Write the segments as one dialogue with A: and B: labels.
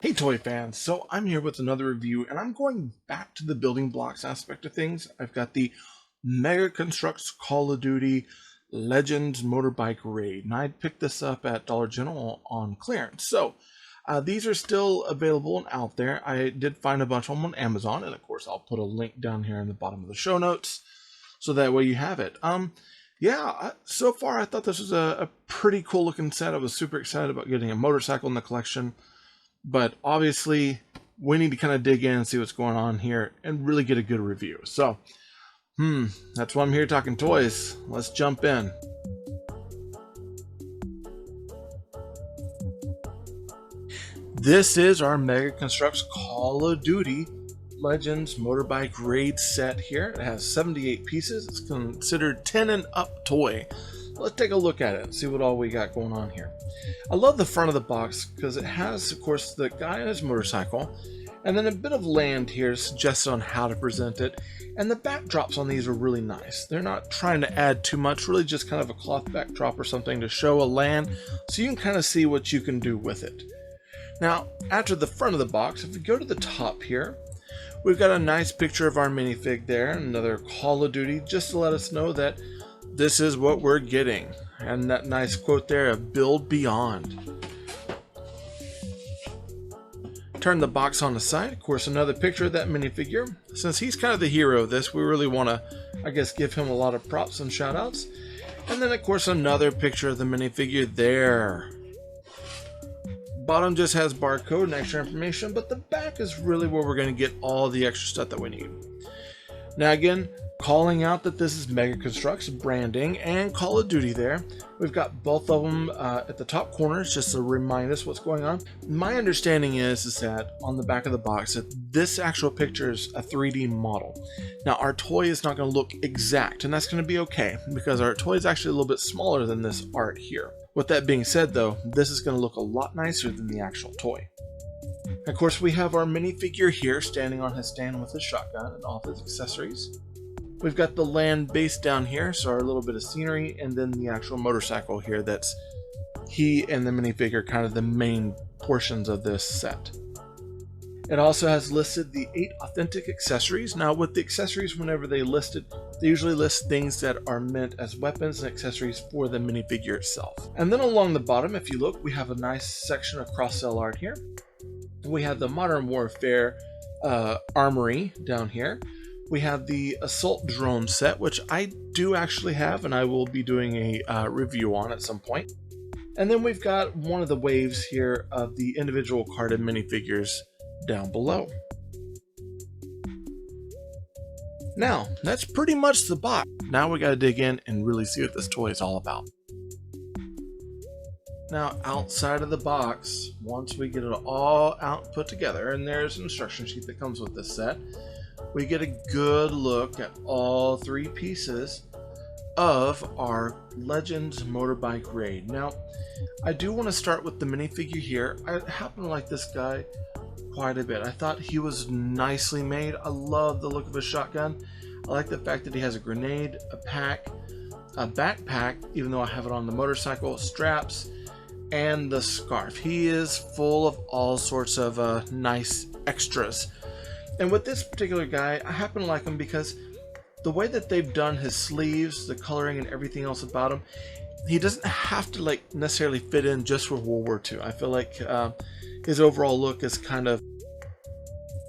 A: Hey toy fans, so I'm here with another review and I'm going back to the building blocks aspect of things. I've got the Mega Construx Call of Duty Legends Motorbike Raid, and I picked this up at Dollar General on clearance. So these are still available and out there. I did find a bunch of them on Amazon, and of course I'll put a link down here in the bottom of the show notes so that way you have it. So far I thought this was a pretty cool looking set. I was super excited about getting a motorcycle in the collection. But obviously, we need to kind of dig in and see what's going on here and really get a good review. So, that's why I'm here talking toys. Let's jump in. This is our Mega Construx Call of Duty Legends Motorbike Raid set here. It has 78 pieces. It's considered 10 and up toy. Let's take a look at it and see what all we got going on here. I love the front of the box because it has, of course, the guy on his motorcycle, and then a bit of land here suggested on how to present it. And the backdrops on these are really nice. They're not trying to add too much, really just kind of a cloth backdrop or something to show a land, so you can kind of see what you can do with it. Now, after the front of the box, if we go to the top here, we've got a nice picture of our minifig there, another Call of Duty, just to let us know that this is what we're getting. And that nice quote there of "Build Beyond." Turn the box on the side. Of course, another picture of that minifigure. Since he's kind of the hero of this, we really want to, I guess, give him a lot of props and shout outs. And then, of course, another picture of the minifigure there. Bottom just has barcode and extra information, but the back is really where we're going to get all the extra stuff that we need. Now again, calling out that this is Mega Construx branding and Call of Duty there. We've got both of them at the top corners just to remind us what's going on. My understanding is that on the back of the box that this actual picture is a 3D model. Now our toy is not going to look exact, and that's going to be okay because our toy is actually a little bit smaller than this art here. With that being said though, this is going to look a lot nicer than the actual toy. Of course, we have our minifigure here standing on his stand with his shotgun and all of his accessories. We've got the land base down here, so our little bit of scenery, and then the actual motorcycle here that's he and the minifigure kind of the main portions of this set. It also has listed the 8 authentic accessories. Now with the accessories, whenever they list it, they usually list things that are meant as weapons and accessories for the minifigure itself. And then along the bottom, if you look, we have a nice section of cross-sell art here. We have the Modern Warfare armory down here. We have the assault drone set, which I do actually have, and I will be doing a review on at some point. And then we've got one of the waves here of the individual carded minifigures down below. Now, that's pretty much the box. Now we got to dig in and really see what this toy is all about. Now, outside of the box, once we get it all out put together, and there's an instruction sheet that comes with this set, we get a good look at all 3 pieces of our Legends Motorbike Raid. Now, I do want to start with the minifigure here. I happen to like this guy quite a bit. I thought he was nicely made. I love the look of his shotgun. I like the fact that he has a grenade, a pack, a backpack, even though I have it on the motorcycle, straps, and the scarf. He is full of all sorts of nice extras. And with this particular guy, I happen to like him because the way that they've done his sleeves, the coloring, and everything else about him, he doesn't have to like necessarily fit in just for World War II. I feel like his overall look is kind of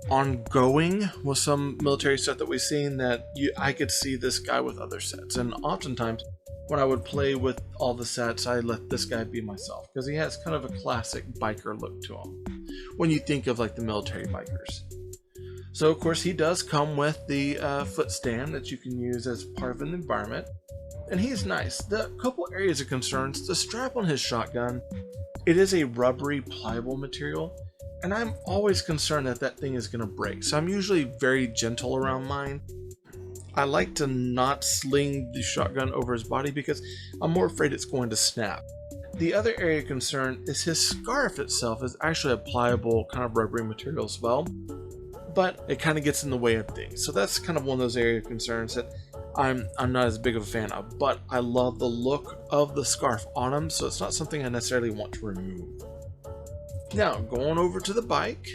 A: ongoing with some military stuff that we've seen that I could see this guy with other sets. And oftentimes when I would play with all the sets, I let this guy be myself because he has kind of a classic biker look to him when you think of like the military bikers. So of course he does come with the foot stand that you can use as part of an environment, and he's nice. The couple areas of concerns: the strap on his shotgun, it is a rubbery pliable material, and I'm always concerned that that thing is going to break, so I'm usually very gentle around mine. I like to not sling the shotgun over his body because I'm more afraid it's going to snap. The other area of concern is his scarf itself is actually a pliable kind of rubbery material as well, but it kind of gets in the way of things. So that's kind of one of those area of concerns that I'm not as big of a fan of, but I love the look of the scarf on him, so it's not something I necessarily want to remove. Now, going over to the bike.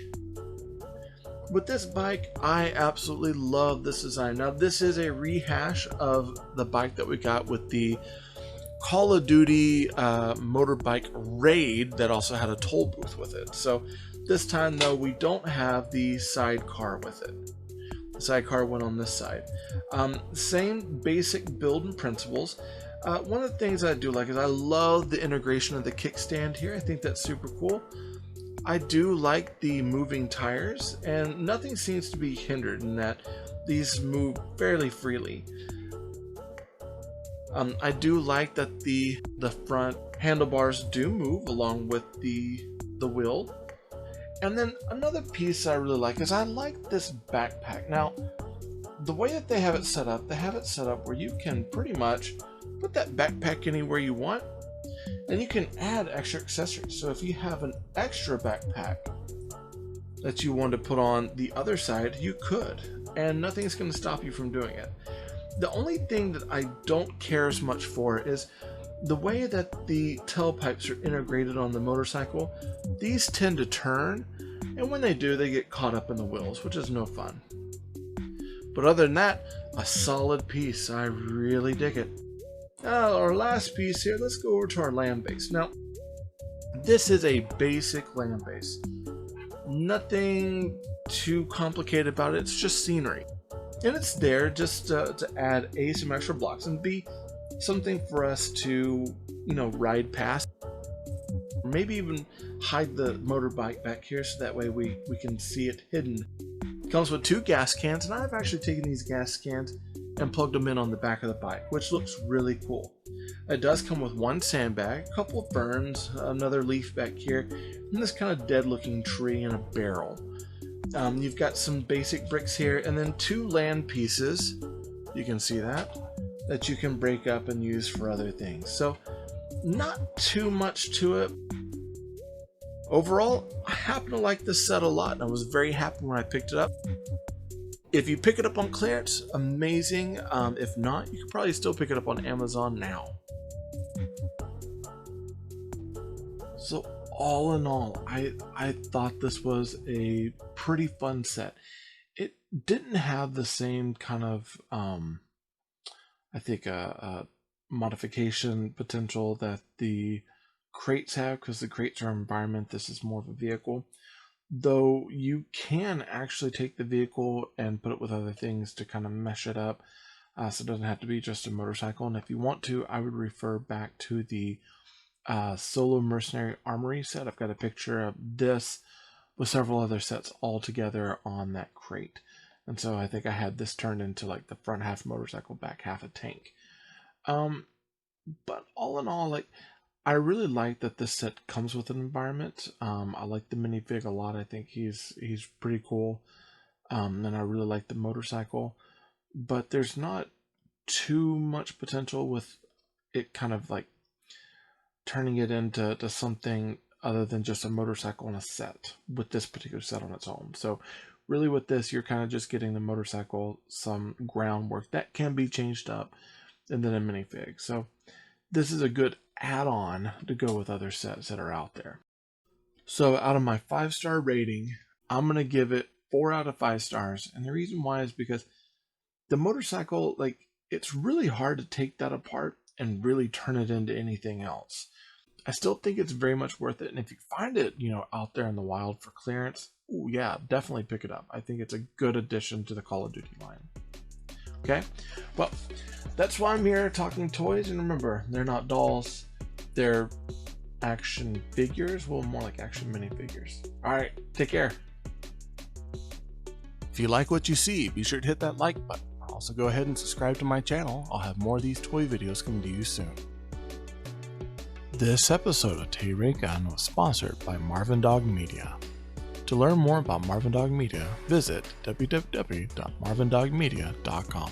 A: With this bike, I absolutely love this design. Now, this is a rehash of the bike that we got with the Call of Duty Motorbike Raid that also had a toll booth with it. So this time, though, we don't have the sidecar with it. The sidecar went on this side. Same basic build and principles. One of the things I do like is I love the integration of the kickstand here. I think that's super cool. I do like the moving tires, and nothing seems to be hindered in that these move fairly freely. I do like that the front handlebars do move along with the wheel. And then another piece I really like is I like this backpack. Now, the way that they have it set up where you can pretty much put that backpack anywhere you want. And you can add extra accessories. So if you have an extra backpack that you want to put on the other side, you could. And nothing's going to stop you from doing it. The only thing that I don't care as much for is the way that the tailpipes are integrated on the motorcycle. These tend to turn, and when they do, they get caught up in the wheels, which is no fun. But other than that, a solid piece. I really dig it. Now, our last piece here, let's go over to our land base. Now, this is a basic land base. Nothing too complicated about it. It's just scenery. And it's there just to add A, some extra blocks, and B, something for us to, ride past. Maybe even hide the motorbike back here so that way we can see it hidden. It comes with 2 gas cans, and I've actually taken these gas cans and plugged them in on the back of the bike, which looks really cool. It does come with 1 sandbag, a couple of ferns, another leaf back here, and this kind of dead looking tree and a barrel. You've got some basic bricks here, and then 2 land pieces, you can see that you can break up and use for other things. So not too much to it. Overall, I happen to like this set a lot, and I was very happy when I picked it up. If you pick it up on clearance, amazing. If not, you can probably still pick it up on Amazon now. So all in all, I thought this was a pretty fun set. It didn't have the same kind of, I think, modification potential that the crates have, because the crates are environment. This is more of a vehicle. Though you can actually take the vehicle and put it with other things to kind of mesh it up, so it doesn't have to be just a motorcycle. And if you want to, I would refer back to the Solo Mercenary Armory set. I've got a picture of this with several other sets all together on that crate. And so I think I had this turned into like the front half motorcycle, back half a tank. But all in all, I really like that this set comes with an environment. I like the minifig a lot. I think he's pretty cool. And I really like the motorcycle. But there's not too much potential with it kind of like turning it into something other than just a motorcycle and a set with this particular set on its own. So really with this, you're kind of just getting the motorcycle, some groundwork that can be changed up, and then a minifig. So this is a good add-on to go with other sets that are out there. So out of my 5-star rating, I'm going to give it 4 out of 5 stars. And the reason why is because the motorcycle, it's really hard to take that apart and really turn it into anything else. I still think it's very much worth it. And if you find it, out there in the wild for clearance, ooh, yeah, definitely pick it up. I think it's a good addition to the Call of Duty line. Okay, well, that's why I'm here talking toys. And remember, they're not dolls. They're action figures. Well, more like action minifigures. All right, take care.
B: If you like what you see, be sure to hit that like button. Also, go ahead and subscribe to my channel. I'll have more of these toy videos coming to you soon. This episode of Tay Ray Gun was sponsored by Marvin Dog Media. To learn more about Marvin Dog Media, visit www.marvindogmedia.com.